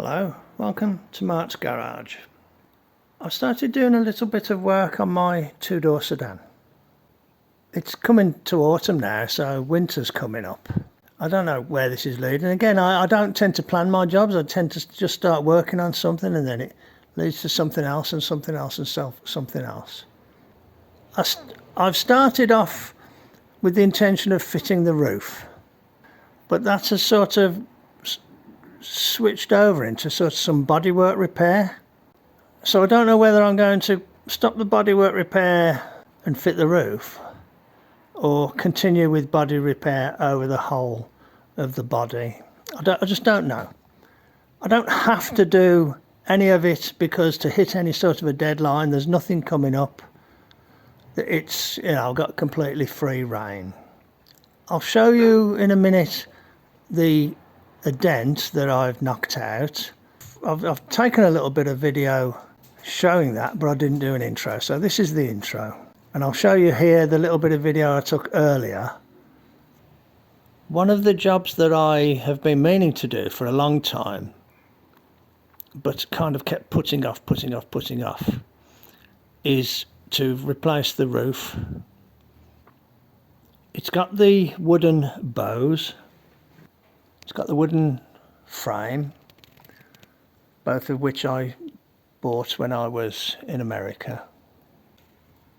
Hello, welcome to Mart's garage. I've started doing a little bit of work on my two-door sedan. It's coming to autumn now, so winter's coming up. I don't know where this is leading. Again, I don't tend to plan my jobs. I tend to just start working on something and then it leads to something else and something else and something else. I've started off with the intention of fitting the roof, but that's a sort of switched over into sort of some bodywork repair. So I don't know whether I'm going to stop the bodywork repair and fit the roof, or continue with body repair over the whole of the body. I just don't know. I don't have to do any of it because to hit any sort of a deadline, there's nothing coming up. It's, I've got completely free rein. I'll show you in a minute a dent that I've knocked out. I've taken a little bit of video showing that, but I didn't do an intro, so this is the intro. And I'll show you here the little bit of video I took earlier. One of the jobs that I have been meaning to do for a long time, but kind of kept putting off, is to replace the roof. It's got the wooden bows. It's got the wooden frame, both of which I bought when I was in America.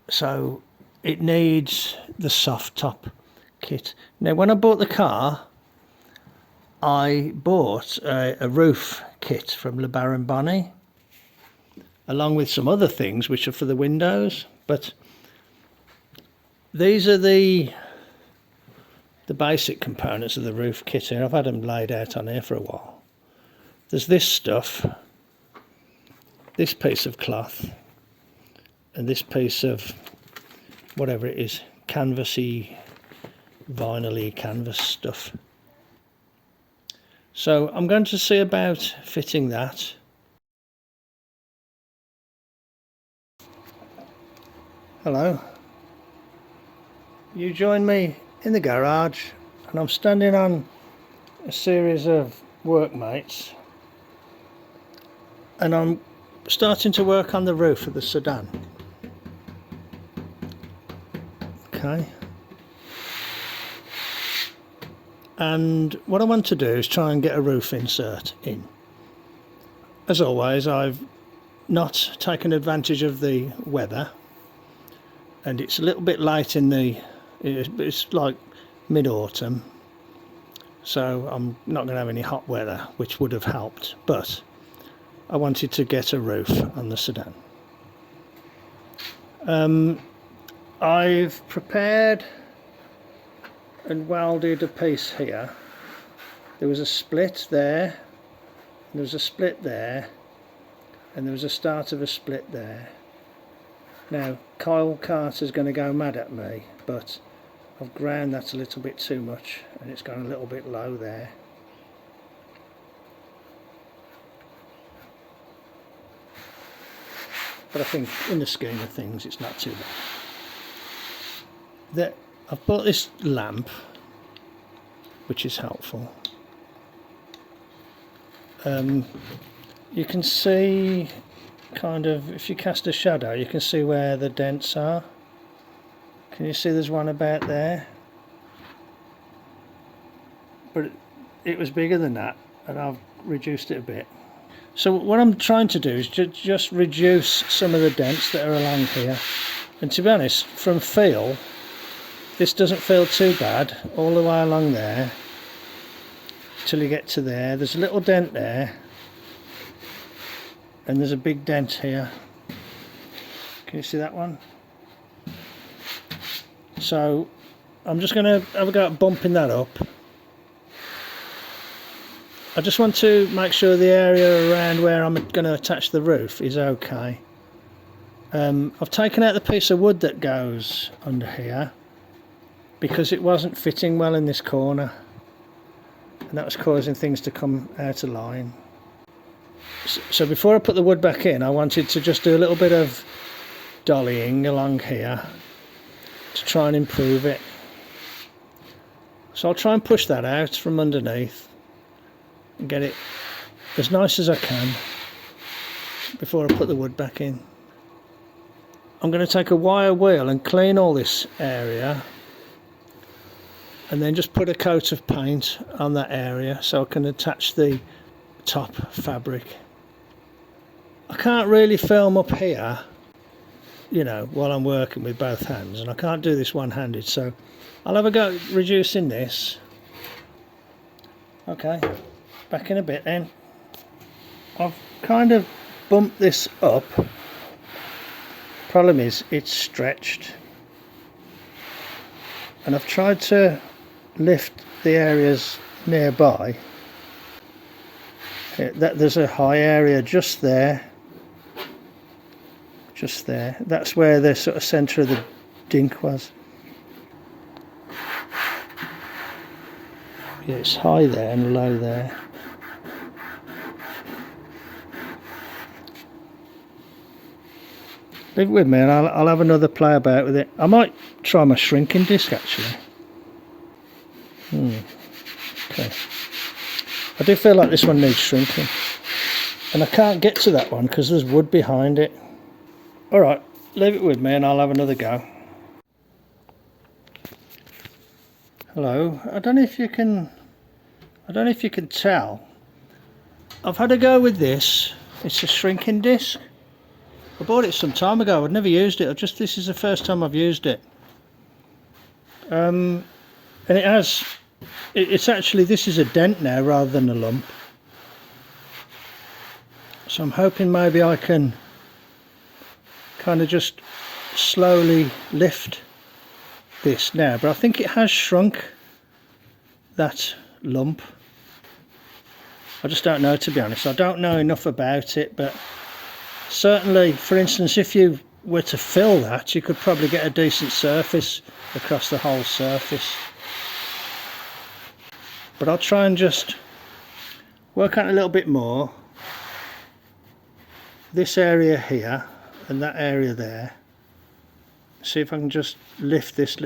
So it needs the soft top kit. Now, when I bought the car, I bought a roof kit from Le Baron Bonnie, along with some other things which are for the windows. But these are the basic components of the roof kit here. I've had them laid out on here for a while. There's this stuff, this piece of cloth, and this piece of whatever it is, canvasy, vinyl-y canvas stuff. So I'm going to see about fitting that. Hello. You join me in the garage, and I'm standing on a series of workmates, and I'm starting to work on the roof of the sedan. Okay. And what I want to do is try and get a roof insert in. As always, I've not taken advantage of the weather, and it's a little bit late in it's like mid-autumn, so I'm not going to have any hot weather, which would have helped, but I wanted to get a roof on the sedan. I've prepared and welded a piece here. There was a split there, there was a split there, and there was a start of a split there. Now, Kyle Carter's going to go mad at me, but I've ground that a little bit too much and it's gone a little bit low there. But I think in the scheme of things it's not too bad. I've bought this lamp, which is helpful. You can see kind of, if you cast a shadow, you can see where the dents are. Can you see there's one about there? But it was bigger than that, and I've reduced it a bit. So what I'm trying to do is just reduce some of the dents that are along here. And to be honest, from feel, this doesn't feel too bad all the way along there till you get to there. There's a little dent there, and there's a big dent here. Can you see that one? So I'm just going to have a go at bumping that up. I just want to make sure the area around where I'm going to attach the roof is okay. I've taken out the piece of wood that goes under here because it wasn't fitting well in this corner, and that was causing things to come out of line. So before I put the wood back in, I wanted to just do a little bit of dollying along here to try and improve it. So I'll try and push that out from underneath and get it as nice as I can before I put the wood back in. I'm going to take a wire wheel and clean all this area, and then just put a coat of paint on that area so I can attach the top fabric. I can't really film up here, you know, while I'm working with both hands, and I can't do this one-handed, so I'll have a go at reducing this. Okay, back in a bit then. I've kind of bumped this up. Problem is it's stretched, and I've tried to lift the areas nearby. There's a high area just there, that's where the sort of centre of the dink was. Yeah, it's high there and low there. Leave it with me and I'll have another play about with it. I might try my shrinking disc actually. Okay. I do feel like this one needs shrinking. And I can't get to that one because there's wood behind it. Alright, leave it with me and I'll have another go. Hello, I don't know if you can tell. I've had a go with this. It's a shrinking disc. I bought it some time ago. I'd never used it. This is the first time I've used it. And it's actually, this is a dent now rather than a lump. So I'm hoping maybe I can kind of just slowly lift this now. But I think it has shrunk that lump. I just don't know, to be honest. I don't know enough about it, but certainly, for instance, if you were to fill that, you could probably get a decent surface across the whole surface. But I'll try and just work on it a little bit more. This area here and that area there. See if I can just lift this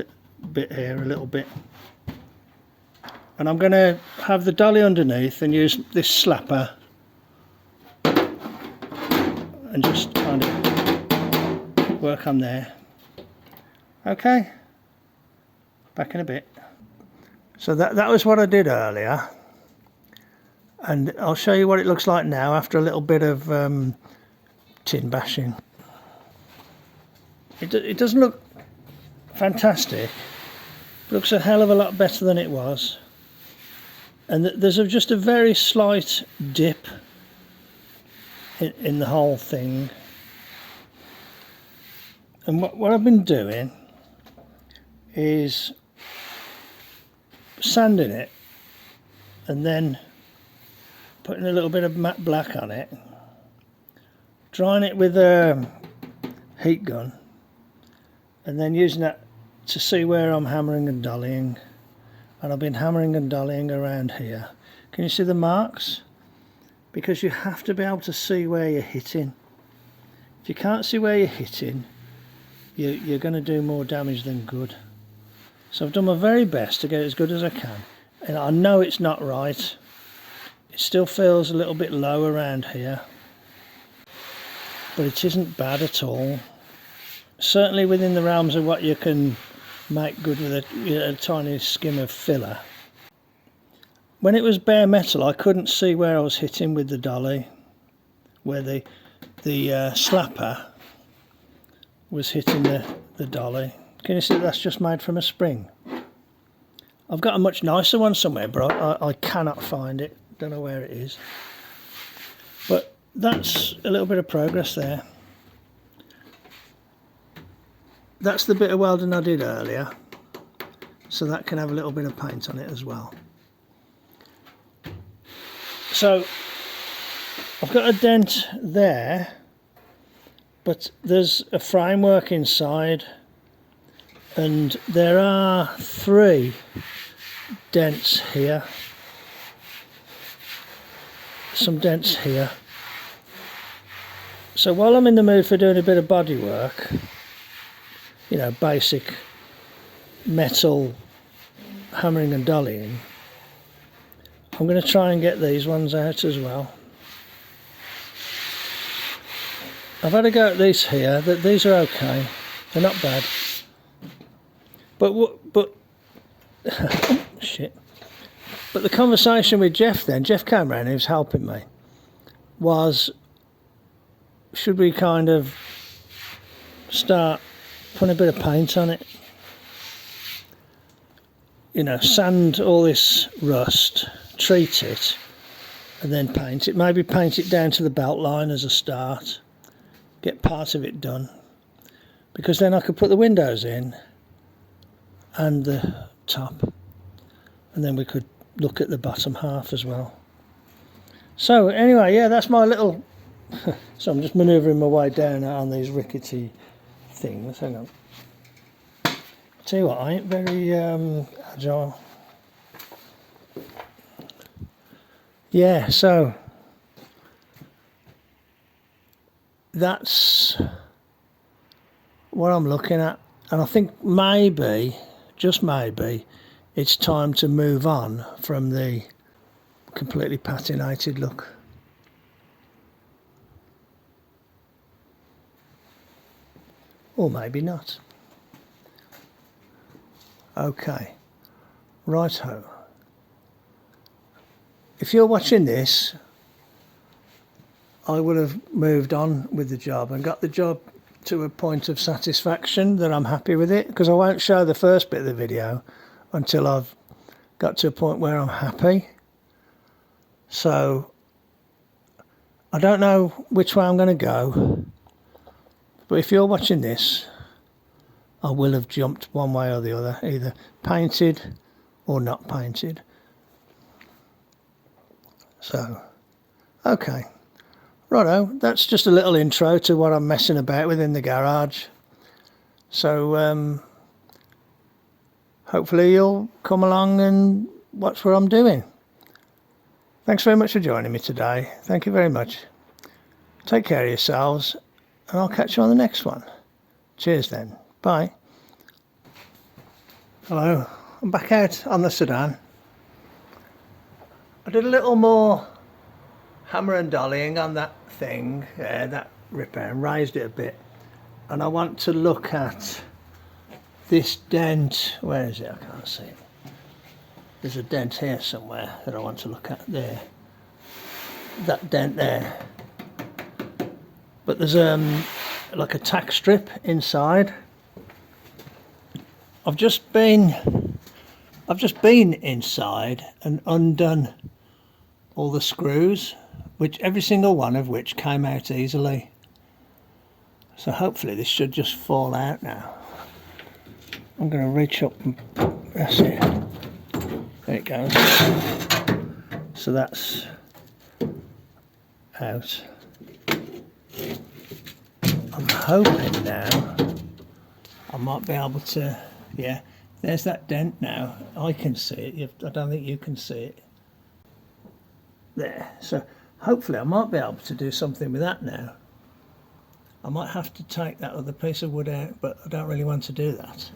bit here a little bit. And I'm going to have the dolly underneath and use this slapper and just kind of work on there. Okay, back in a bit. So that was what I did earlier, and I'll show you what it looks like now after a little bit of tin bashing. It doesn't look fantastic, it looks a hell of a lot better than it was, and there's just a very slight dip in the whole thing. And what I've been doing is sanding it and then putting a little bit of matte black on it, drying it with a heat gun, and then using that to see where I'm hammering and dollying. And I've been hammering and dollying around here. Can you see the marks? Because you have to be able to see where you're hitting. If you can't see where you're hitting, you're going to do more damage than good. So I've done my very best to get it as good as I can. And I know it's not right. It still feels a little bit low around here. But it isn't bad at all. Certainly within the realms of what you can make good with a tiny skim of filler. When it was bare metal, I couldn't see where I was hitting with the dolly, where the slapper was hitting the dolly. Can you see that's just made from a spring? I've got a much nicer one somewhere, but I cannot find it. Don't know where it is. But that's a little bit of progress there. That's the bit of welding I did earlier, so that can have a little bit of paint on it as well. So I've got a dent there, but there's a framework inside, and there are 3 dents here, some dents here. So while I'm in the mood for doing a bit of body work, you know, basic metal hammering and dollying, I'm going to try and get these ones out as well. I've had a go at these here. These are okay. They're not bad. But oh, shit. But the conversation with Jeff then, Jeff came round, he was helping me, was should we kind of start putting a bit of paint on it? You know, sand all this rust, treat it, and then paint it. Maybe paint it down to the belt line as a start. Get part of it done. Because then I could put the windows in and the top. And then we could look at the bottom half as well. So anyway, yeah, that's my little... So I'm just manoeuvring my way down on these rickety things. Hang on. Tell you what, I ain't very agile. Yeah, so that's what I'm looking at, and I think maybe, just maybe, it's time to move on from the completely patinated look. Or maybe not. Okay, righto. If you're watching this, I would have moved on with the job and got the job to a point of satisfaction that I'm happy with it, because I won't show the first bit of the video until I've got to a point where I'm happy. So I don't know which way I'm going to go, but if you're watching this, I will have jumped one way or the other, either painted or not painted. So, okay. Righto, that's just a little intro to what I'm messing about with in the garage. So, hopefully you'll come along and watch what I'm doing. Thanks very much for joining me today. Thank you very much. Take care of yourselves, and I'll catch you on the next one. Cheers then. Bye. Hello, I'm back out on the sedan. I did a little more hammer and dollying on that thing, that repair, and raised it a bit. And I want to look at this dent. Where is it? I can't see it. There's a dent here somewhere that I want to look at there. That dent there. But there's like a tack strip inside. I've just been inside and undone all the screws, which every single one of which came out easily. So hopefully this should just fall out now. I'm going to reach up and that's it. There it goes. So that's out. I'm hoping now I might be able to, yeah, there's that dent now. I can see it. I don't think you can see it. There. So hopefully I might be able to do something with that now. I might have to take that other piece of wood out, but I don't really want to do that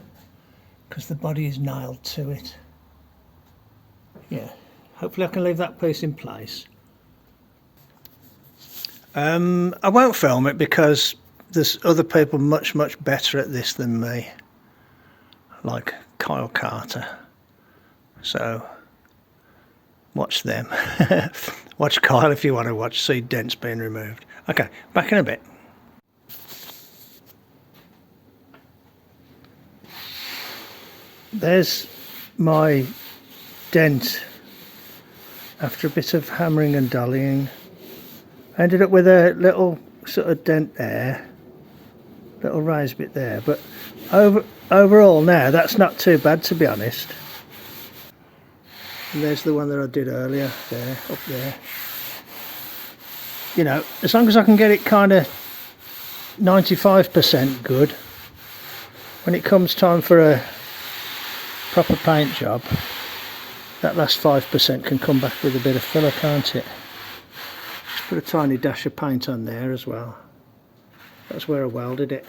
because the body is nailed to it. Yeah, hopefully I can leave that piece in place. I won't film it because there's other people much better at this than me, like Kyle Carter. So watch them. Watch Kyle if you want to see dents being removed. Okay, back in a bit. There's my dent after a bit of hammering and dollying. I ended up with a little sort of dent there, little raised bit there, but overall now that's not too bad, to be honest. And there's the one that I did earlier there, up there. You know, as long as I can get it kind of 95% good, when it comes time for a proper paint job, that last 5% can come back with a bit of filler, can't it? Just put a tiny dash of paint on there as well. That's where I welded it.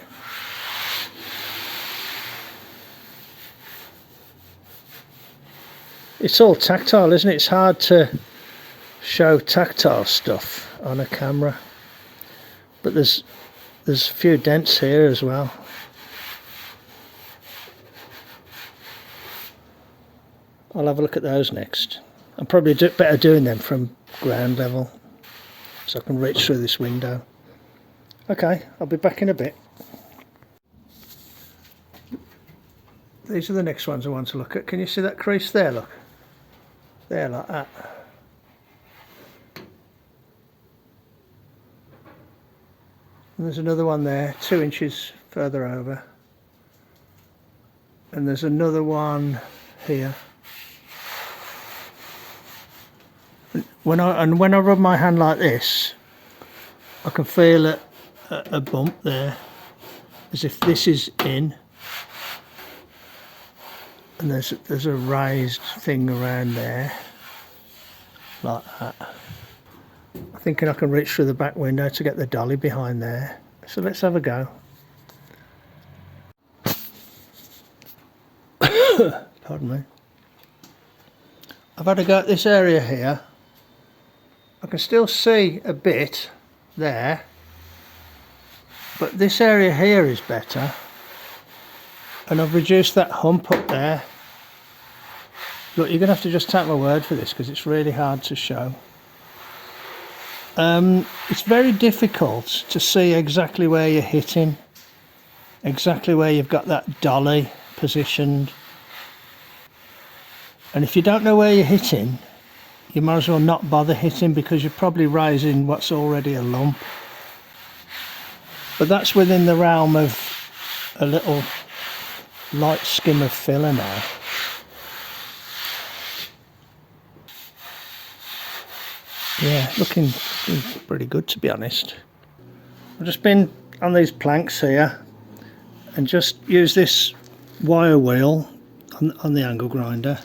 It's all tactile, isn't it? It's hard to show tactile stuff on a camera. But there's there's a few dents here as well. I'll have a look at those next. I'm probably better doing them from ground level so I can reach through this window. Okay, I'll be back in a bit. These are the next ones I want to look at. Can you see that crease there? Look. There, like that. And there's another one there, 2 inches further over. And there's another one here. When I rub my hand like this, I can feel a bump there, as if this is in. And there's a raised thing around there, like that. I'm thinking I can reach through the back window to get the dolly behind there. So let's have a go. Pardon me. I've had a go at this area here. I can still see a bit there, but this area here is better. And I've reduced that hump up there. Look, you're going to have to just take my word for this because it's really hard to show. It's very difficult to see exactly where you're hitting, exactly where you've got that dolly positioned. And if you don't know where you're hitting, you might as well not bother hitting because you're probably raising what's already a lump. But that's within the realm of a little light skim of filler now. Yeah, looking pretty good, to be honest. I've just been on these planks here and just use this wire wheel on the angle grinder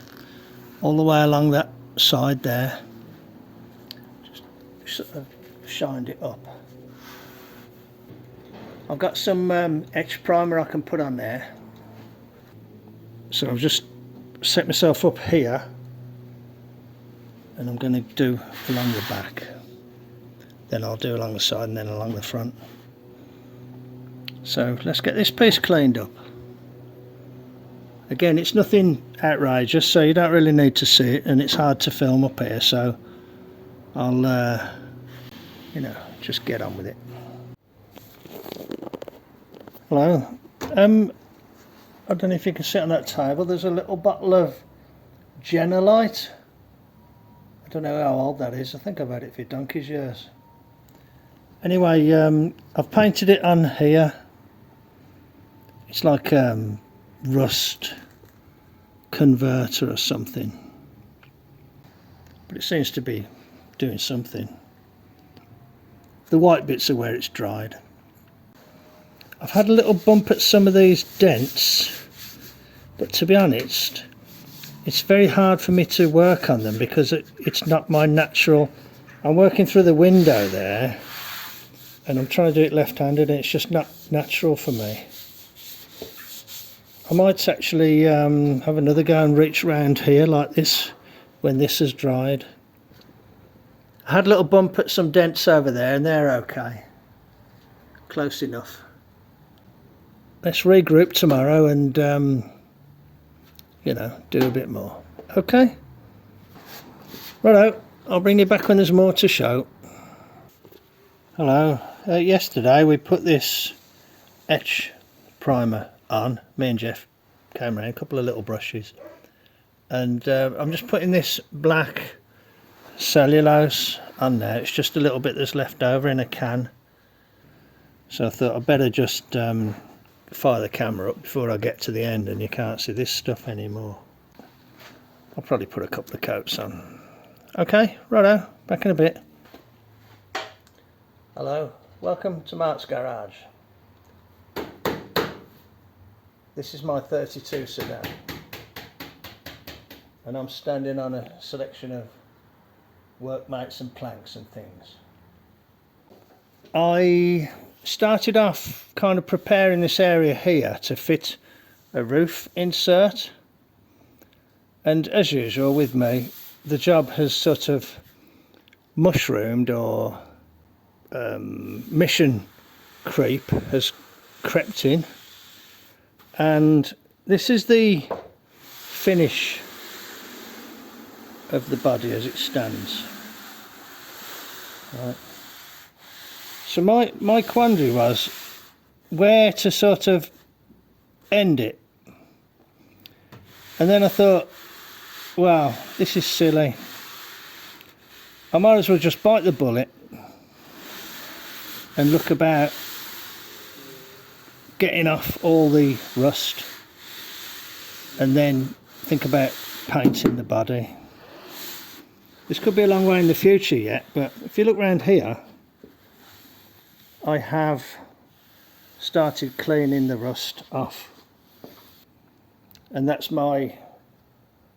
all the way along that side there. Just sort of shined it up. I've got some etch primer I can put on there. So I've just set myself up here and I'm going to do along the back, then I'll do along the side and then along the front. So let's get this piece cleaned up. Again, it's nothing outrageous, so you don't really need to see it, and it's hard to film up here, so I'll you know, just get on with it. Hello. I don't know if you can see on that table, there's a little bottle of Genolite. I don't know how old that is. I think I've had it for donkey's years. Anyway, I've painted it on here. It's like rust converter or something. But it seems to be doing something. The white bits are where it's dried. I've had a little bump at some of these dents, but to be honest, it's very hard for me to work on them because it's not my natural. I'm working through the window there and I'm trying to do it left-handed and it's just not natural for me. I might actually have another go and reach around here like this when this has dried. I had a little bump at some dents over there and they're okay. Close enough. Let's regroup tomorrow and you know, do a bit more. Okay? Righto, I'll bring you back when there's more to show. Hello. Yesterday we put this etch primer on. Me and Jeff came around, a couple of little brushes. And I'm just putting this black cellulose on there. It's just a little bit that's left over in a can. So I thought I'd better just fire the camera up before I get to the end and you can't see this stuff anymore. I'll probably put a couple of coats on. Okay, righto, back in a bit. Hello, welcome to Mart's garage. This is my 32 sedan and I'm standing on a selection of workmates and planks and things. I started off kind of preparing this area here to fit a roof insert, and as usual with me the job has sort of mushroomed or mission creep has crept in, and this is the finish of the body as it stands. Right. So my quandary was where to sort of end it, and then I thought, wow, this is silly. I might as well just bite the bullet and look about getting off all the rust, and then think about painting the body. This could be a long way in the future yet, but if you look around here, I have started cleaning the rust off, and that's my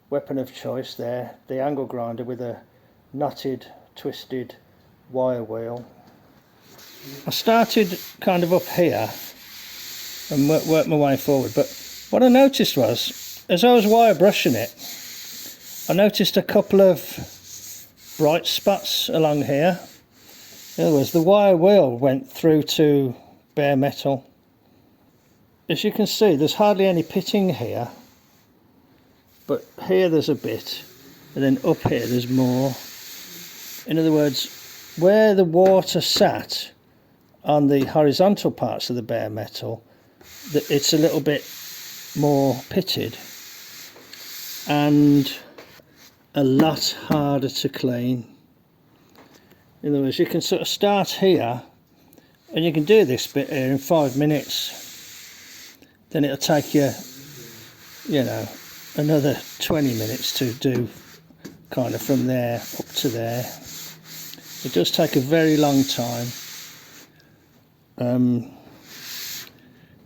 weapon of choice there, the angle grinder with a knotted, twisted wire wheel. I started kind of up here and worked my way forward, but what I noticed was, as I was wire brushing it, I noticed a couple of bright spots along here. In other words, the wire wheel went through to bare metal. As you can see, there's hardly any pitting here, but here there's a bit, and then up here there's more. In other words, where the water sat on the horizontal parts of the bare metal, it's a little bit more pitted and a lot harder to clean. In other words, you can sort of start here and you can do this bit here in 5 minutes, then it'll take you, you know, another 20 minutes to do kind of from there up to there. It does take a very long time.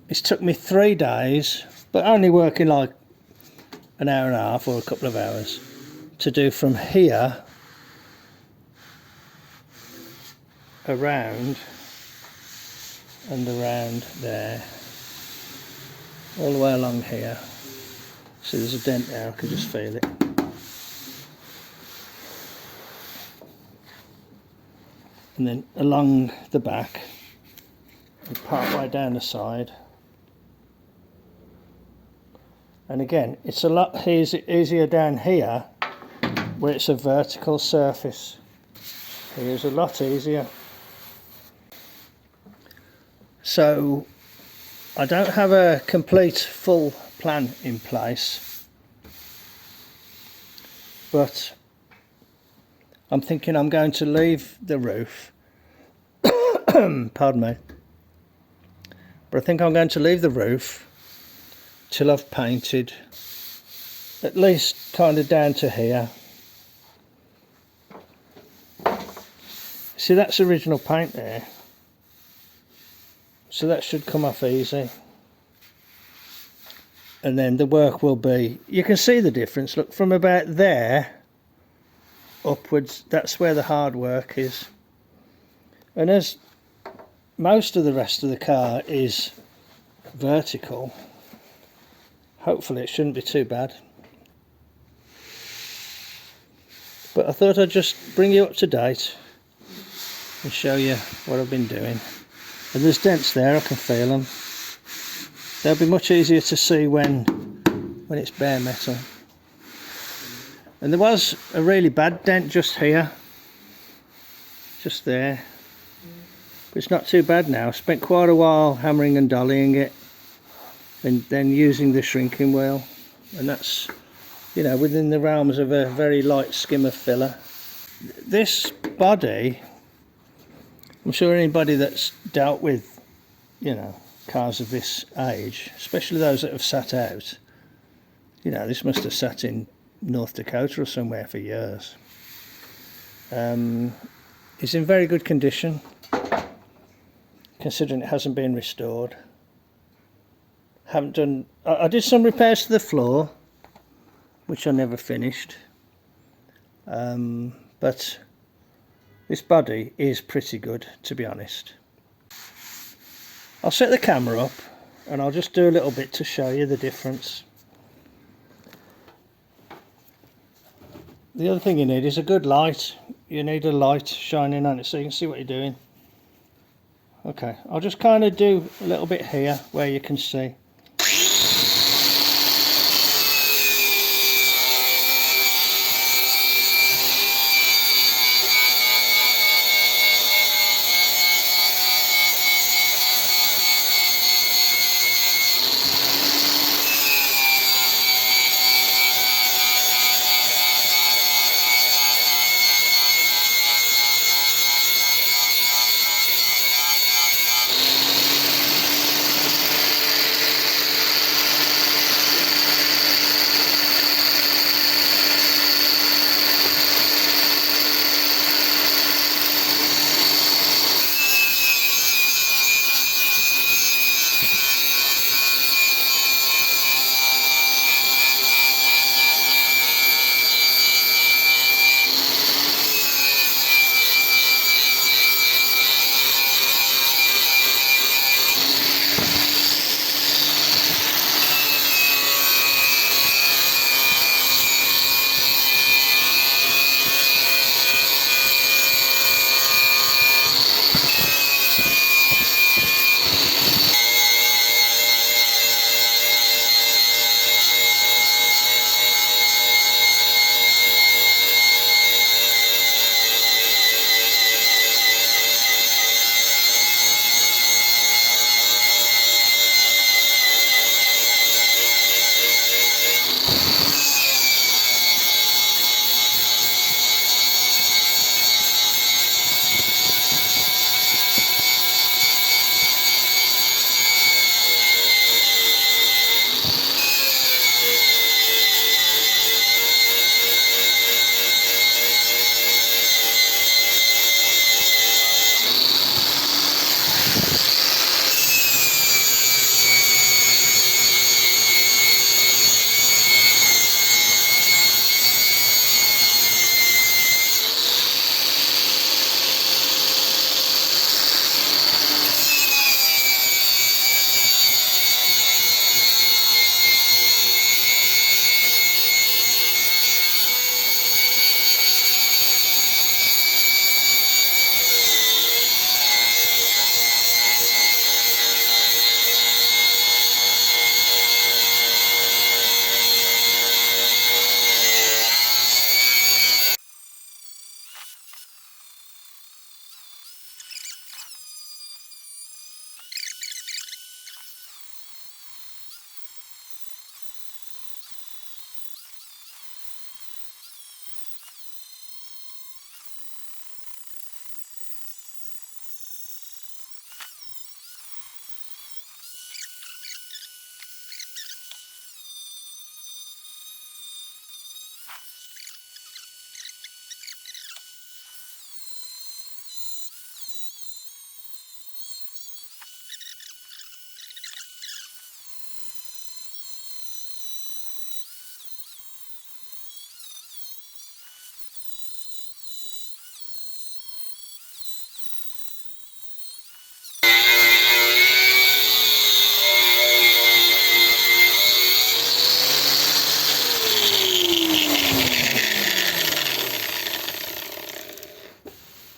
It's took me 3 days, but only working like an hour and a half or a couple of hours, to do from here around and around there, all the way along here. See, there's a dent there, I can just feel it. And then along the back and part way down the side. And again, it's a lot easier down here where it's a vertical surface. Here's a lot easier. So I don't have a complete full plan in place, but I'm thinking I'm going to leave the roof pardon me, but I think I'm going to leave the roof till I've painted at least kind of down to here. See, that's original paint there, so that should come off easy. And then the work will be, you can see the difference, look, from about there upwards, that's where the hard work is. And as most of the rest of the car is vertical, hopefully it shouldn't be too bad. But I thought I'd just bring you up to date and show you what I've been doing. And there's dents there, I can feel them. They'll be much easier to see when it's bare metal. And there was a really bad dent just here, just there. But it's not too bad now. I spent quite a while hammering and dollying it, and then using the shrinking wheel, and that's, you know, within the realms of a very light skim of filler. This body, I'm sure anybody that's dealt with, you know, cars of this age, especially those that have sat out, you know, this must have sat in North Dakota or somewhere for years. It's in very good condition, considering it hasn't been restored. I did some repairs to the floor, which I never finished, but this body is pretty good, to be honest. I'll set the camera up and I'll just do a little bit to show you the difference. The other thing you need is a good light. You need a light shining on it so you can see what you're doing. Okay, I'll just kind of do a little bit here where you can see.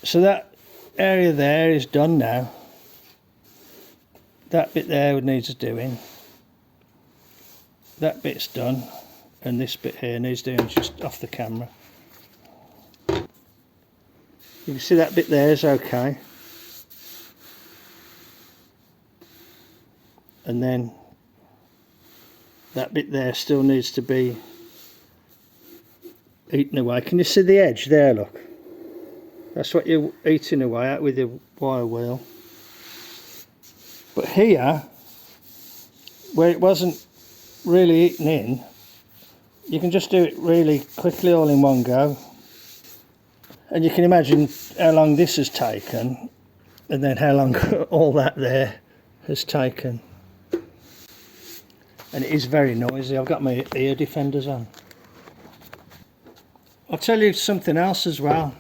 So that area there is done now. That bit there needs doing. That bit's done, and this bit here needs doing just off the camera. You can see that bit there is okay. And then that bit there still needs to be eaten away. Can you see the edge there, look? That's what you're eating away at with your wire wheel. But here, where it wasn't really eaten in, you can just do it really quickly all in one go. And you can imagine how long this has taken, and then how long all that there has taken. And it is very noisy. I've got my ear defenders on. I'll tell you something else as well.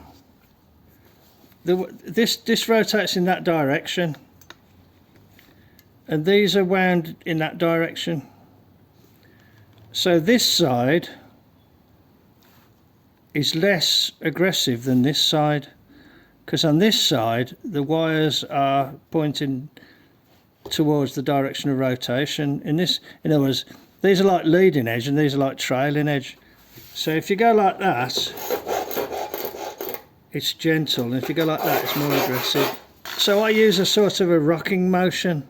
This rotates in that direction, and these are wound in that direction. So this side is less aggressive than this side, because on this side the wires are pointing towards the direction of rotation. In other words, these are like leading edge and these are like trailing edge. So if you go like that, it's gentle, and if you go like that, it's more aggressive. So I use a sort of a rocking motion.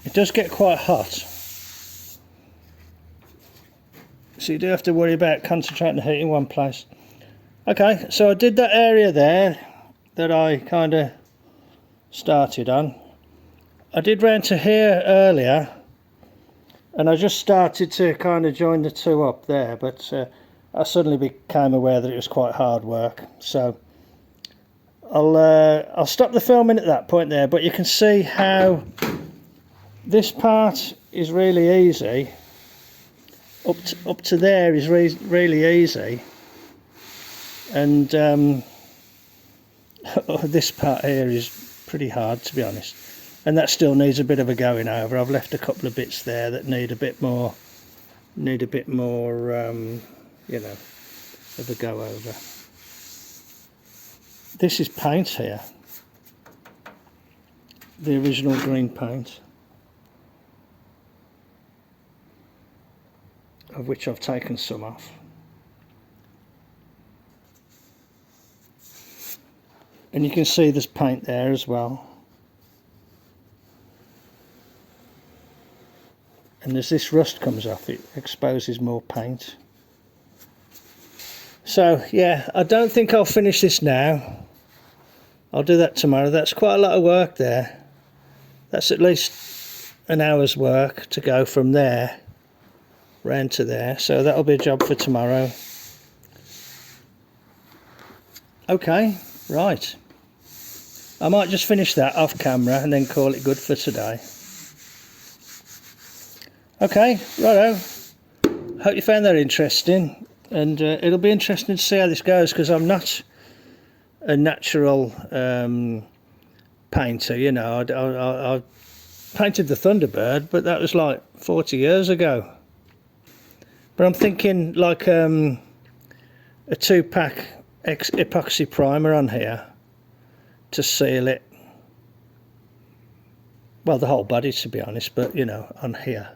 It does get quite hot, so you do have to worry about concentrating the heat in one place. Okay, so I did that area there that I kind of started on. I did round to here earlier, and I just started to kind of join the two up there, but I suddenly became aware that it was quite hard work. So I'll stop the filming at that point there, but you can see how this part is really easy. Up to there is really easy, and this part here is pretty hard, to be honest, and that still needs a bit of a going over. I've left a couple of bits there that need a bit more you know, of a go over. This is paint here, the original green paint, of which I've taken some off. And you can see there's paint there as well. And as this rust comes off, it exposes more paint. So yeah, I don't think I'll finish this now. I'll do that tomorrow. That's quite a lot of work there. That's at least an hour's work to go from there round to there, so that'll be a job for tomorrow. Okay, right, I might just finish that off camera and then call it good for today. Okay, righto, hope you found that interesting, and it'll be interesting to see how this goes, because I'm not a natural painter, you know. I painted the Thunderbird, but that was like 40 years ago. But I'm thinking like a 2-pack epoxy primer on here to seal it. Well, the whole body, to be honest, but you know, on here.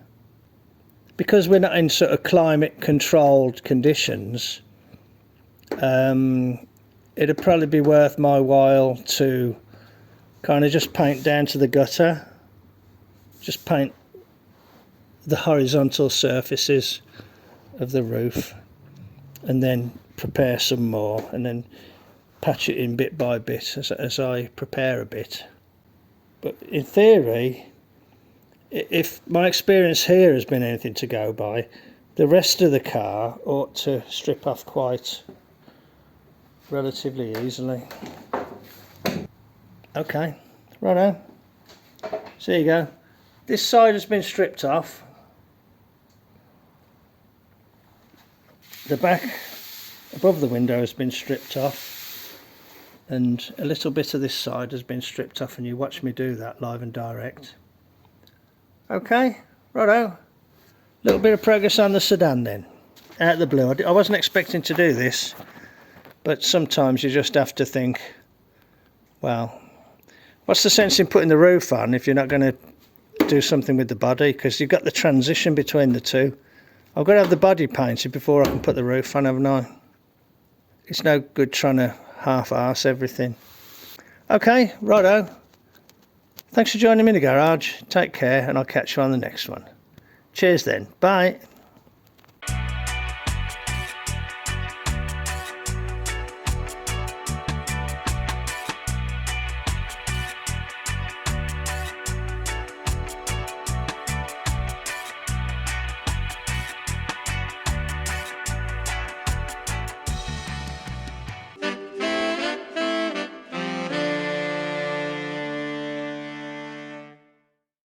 Because we're not in sort of climate controlled conditions, it'd probably be worth my while to kind of just paint down to the gutter. Just paint the horizontal surfaces of the roof, and then prepare some more, and then patch it in bit by bit as I prepare a bit. But in theory, if my experience here has been anything to go by, the rest of the car ought to strip off quite relatively easily. Okay, righto, so there you go. This side has been stripped off. The back above the window has been stripped off, and a little bit of this side has been stripped off, and you watch me do that live and direct. Okay, righto, a little bit of progress on the sedan then, out of the blue. I wasn't expecting to do this, but sometimes you just have to think, well, what's the sense in putting the roof on if you're not going to do something with the body, because you've got the transition between the two. I've got to have the body painted before I can put the roof on, haven't I? It's no good trying to half-arse everything. Okay, righto. Thanks for joining me in the garage. Take care, and I'll catch you on the next one. Cheers then. Bye.